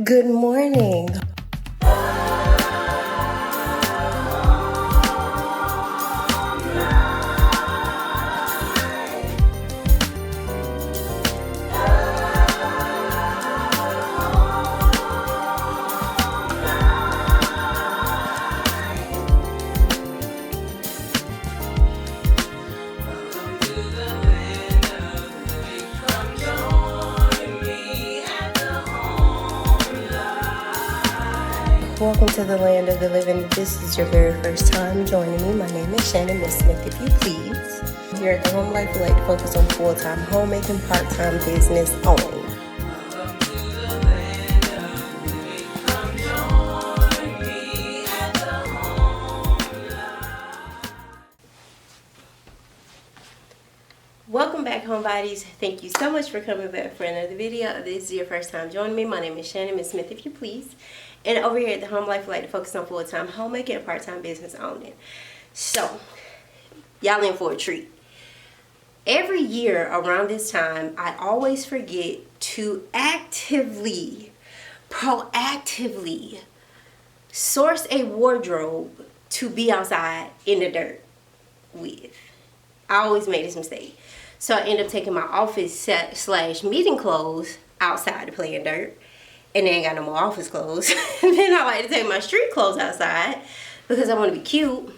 Good morning. Welcome to the land of the living. If this is your very first time joining me, my name is Shannon Miss Smith, if you please. Here at the Home Life, we like to focus on full-time homemaking, part-time business owning. Welcome back, HomeBodies. Thank you so much for coming back for another video. If this is your first time joining me, my name is Shannon Miss Smith, if you please. And over here at the Home Life, we like to focus on full-time homemaking and part-time business owning. So, y'all in for a treat. Every year around this time, I always forget to proactively source a wardrobe to be outside in the dirt with. I always make this mistake. So I end up taking my office / meeting clothes outside to play in dirt. And then I ain't got no more office clothes. And then I like to take my street clothes outside because I want to be cute.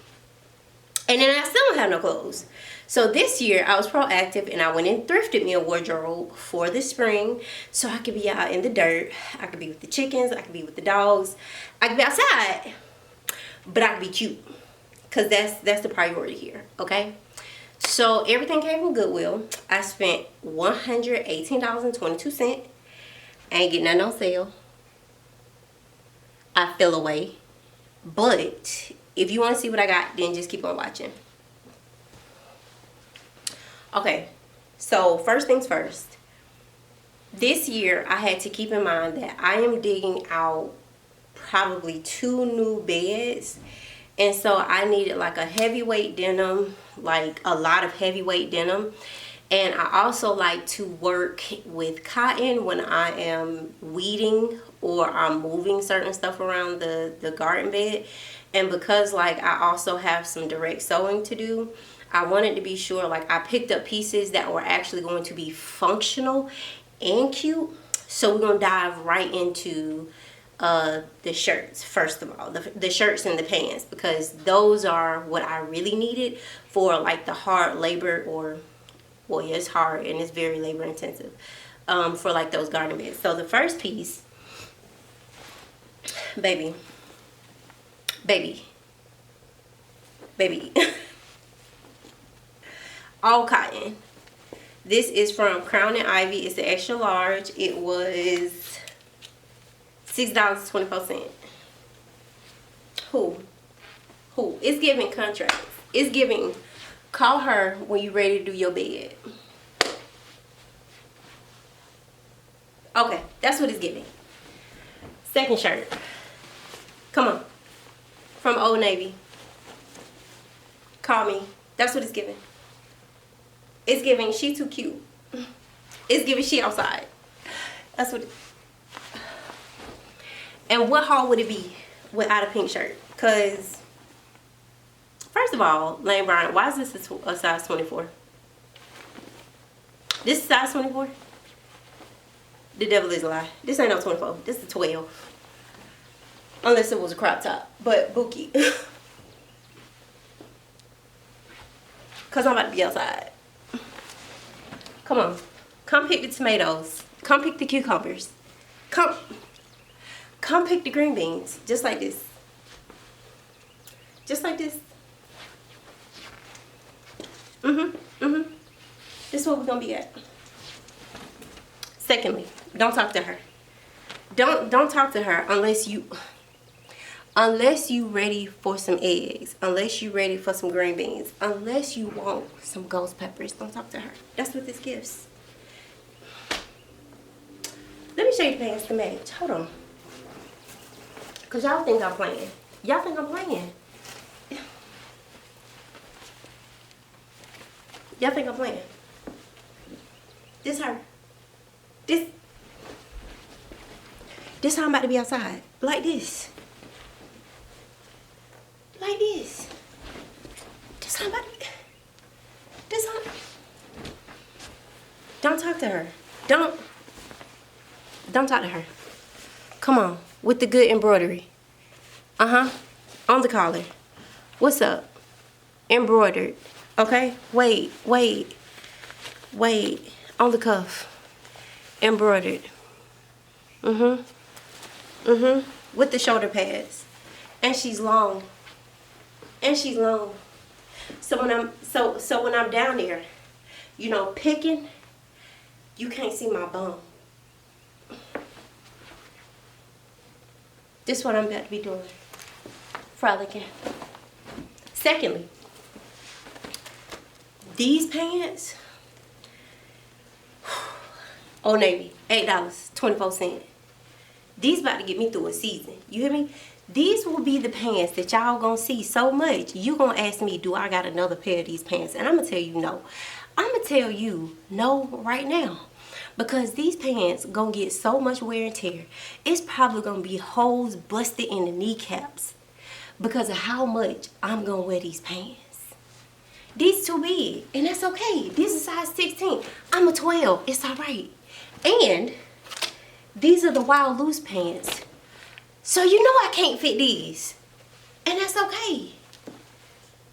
And then I still don't have no clothes. So this year I was proactive and I went and thrifted me a wardrobe for the spring so I could be out in the dirt. I could be with the chickens. I could be with the dogs. I could be outside, but I could be cute because that's the priority here, okay? So everything came from Goodwill. I spent $118.22. I ain't getting nothing on sale. I fell away. But if you want to see what I got, then just keep on watching. Okay, so first things first. This year, I had to keep in mind that I am digging out probably 2 new beds. And so I needed like a heavyweight denim, like a lot of heavyweight denim. And I also like to work with cotton when I am weeding or I'm moving certain stuff around the garden bed. And because like I also have some direct sewing to do, I wanted to be sure like I picked up pieces that were actually going to be functional and cute. So we're going to dive right into the shirts first of all, the shirts and the pants, because those are what I really needed for like the hard labor well, yeah, it's hard and it's very labor intensive for like those garden beds. So the first piece, baby, all cotton. This is from Crown and Ivy. It's the extra large. It was $6.24. Who? It's giving contract. It's giving. Call her when you're ready to do your bed. Okay, that's what it's giving. Second shirt. Come on. From Old Navy. Call me. That's what it's giving. It's giving she too cute. It's giving she outside. That's what And what haul would it be without a pink shirt? Because first of all, Lane Bryant, why is this a size 24? This is size 24? The devil is a lie. This ain't no 24. This is a 12. Unless it was a crop top. But Bookie. Because I'm about to be outside. Come on. Come pick the tomatoes. Come pick the cucumbers. Come pick the green beans. Just like this. Just like this. This is what we're gonna be at. Secondly, don't talk to her. Don't talk to her unless you ready for some eggs, unless you ready for some green beans, unless you want some ghost peppers. Don't talk to her. That's what this gives. Let me show you the pants to match. Hold on. Cause y'all think I'm playing. Y'all think I'm playing. Y'all think I'm playing. This her. This. This how I'm about to be outside. Like this. Like this. This how I'm about to be. This how. Don't talk to her. Don't talk to her. Come on. With the good embroidery. Uh-huh. On the collar. What's up? Embroidered. Okay? Wait. On the cuff. Embroidered. With the shoulder pads. And she's long. So when I'm down there, you know, picking, you can't see my bum. This is what I'm about to be doing. Frolicking. Secondly, these pants, Old Navy, $8.24. These about to get me through a season. You hear me? These will be the pants that y'all gonna see so much. You gonna ask me, do I got another pair of these pants? And I'm gonna tell you no. I'm gonna tell you no right now. Because these pants gonna get so much wear and tear. It's probably gonna be holes busted in the kneecaps. Because of how much I'm gonna wear these pants. These too big, and that's okay. These are size 16. I'm a 12, it's all right. And these are the wild loose pants. So you know I can't fit these. And that's okay.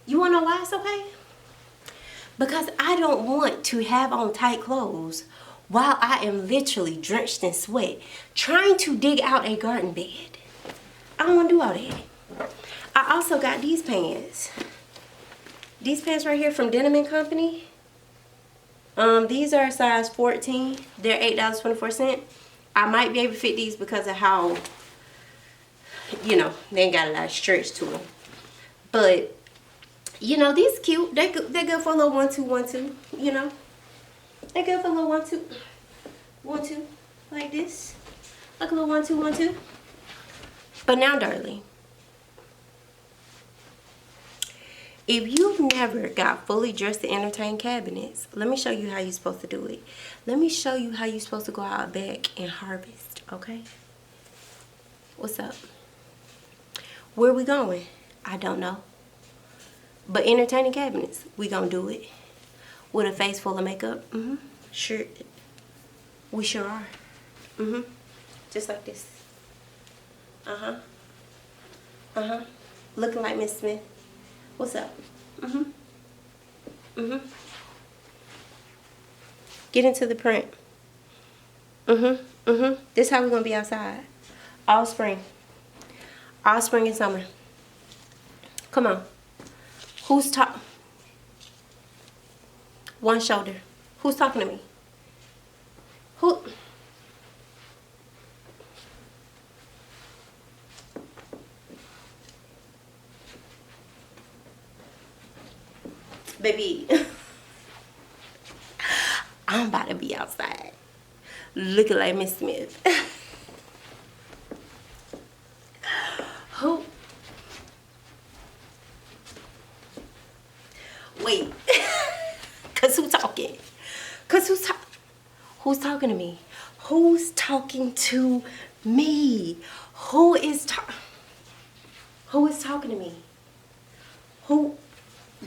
You wanna know why it's okay? Because I don't want to have on tight clothes while I am literally drenched in sweat trying to dig out a garden bed. I don't wanna do all that. I also got these pants. These pants right here from Denim & Company. These are size 14. They're $8.24. I might be able to fit these because of how, you know, they ain't got a lot of stretch to them. But, you know, these cute. They're good for a little 1-2, you know. They're good for a little 1-2, like this. Like a little 1-2. But now, darling, if you've never got fully dressed to entertain cabinets, let me show you how you're supposed to do it. Let me show you how you're supposed to go out back and harvest, okay? What's up? Where we going? I don't know. But entertaining cabinets, we gonna do it. With a face full of makeup? Sure. We sure are. Just like this. Looking like Miss Smith. What's up? Get into the print. This how we're gonna be outside. All spring. All spring and summer. Come on. Who's talking? One shoulder. Who's talking to me? Who? Baby, I'm about to be outside looking like Miss Smith. Who? Wait. Cause who's talking? Who's talking to me? Who's talking to me? Who is talking to me? Who?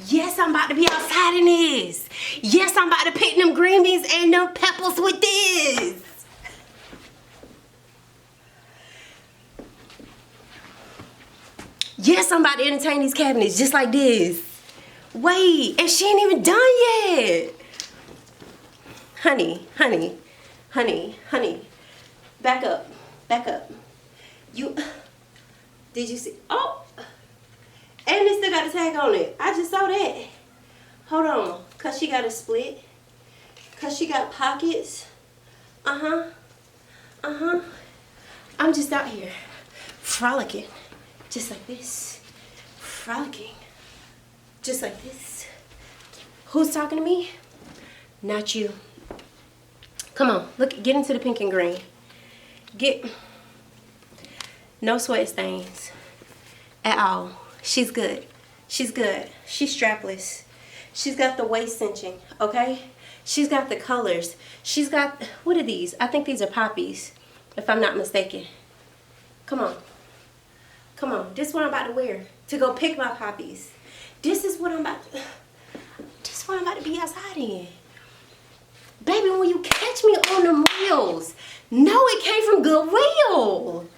Yes, I'm about to be outside in this. Yes, I'm about to pick them green beans and them peppers with this. Yes, I'm about to entertain these cabinets just like this. Wait, and she ain't even done yet. Honey. Back up. Did you see? Oh. And it still got a tag on it. I just saw that. Hold on. Because she got a split. Because she got pockets. I'm just out here frolicking. Just like this. Frolicking. Just like this. Who's talking to me? Not you. Come on. Look. Get into the pink and green. No sweat stains. At all. She's good. She's strapless. She's got the waist cinching, okay? She's got the colors. She's got, what are these? I think these are poppies, if I'm not mistaken. Come on. Come on. This is what I'm about to wear to go pick my poppies. This is what I'm about to be outside in. Baby, when you catch me on the reels, no, it came from Goodwill.